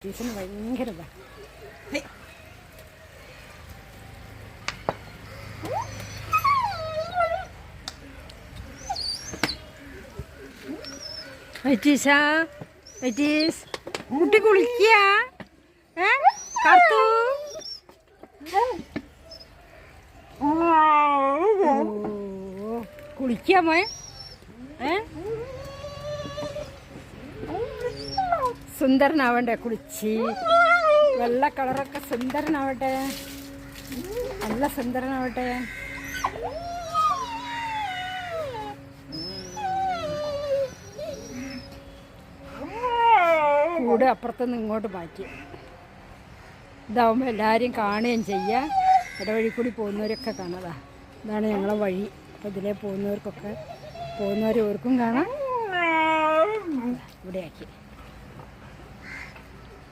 ടീച്ചറിന് ഭയങ്കര ഇതാ. കുട്ടി കുളിക്കുക കറുത്തു. കുളിക്കാമോ? സുന്ദരനാവണ്ടേ കുളിച്ച്? വെള്ള കളറൊക്കെ സുന്ദരനാവട്ടെ, നല്ല സുന്ദരനാവട്ടെ. കൂടെ അപ്പുറത്തുനിന്ന് ഇങ്ങോട്ട് മാറ്റി. ഇതാവുമ്പോൾ എല്ലാവരും കാണുകയും ചെയ്യാം. ഇടവഴി കൂടി പോകുന്നവരൊക്കെ കാണാതാ. ഇതാണ് ഞങ്ങളെ വഴി. അപ്പോൾ ഇതിലേ പോകുന്നവർക്കൊക്കെ പോകുന്നവർ ഓർക്കും കാണാം. ഇവിടെയാക്കി.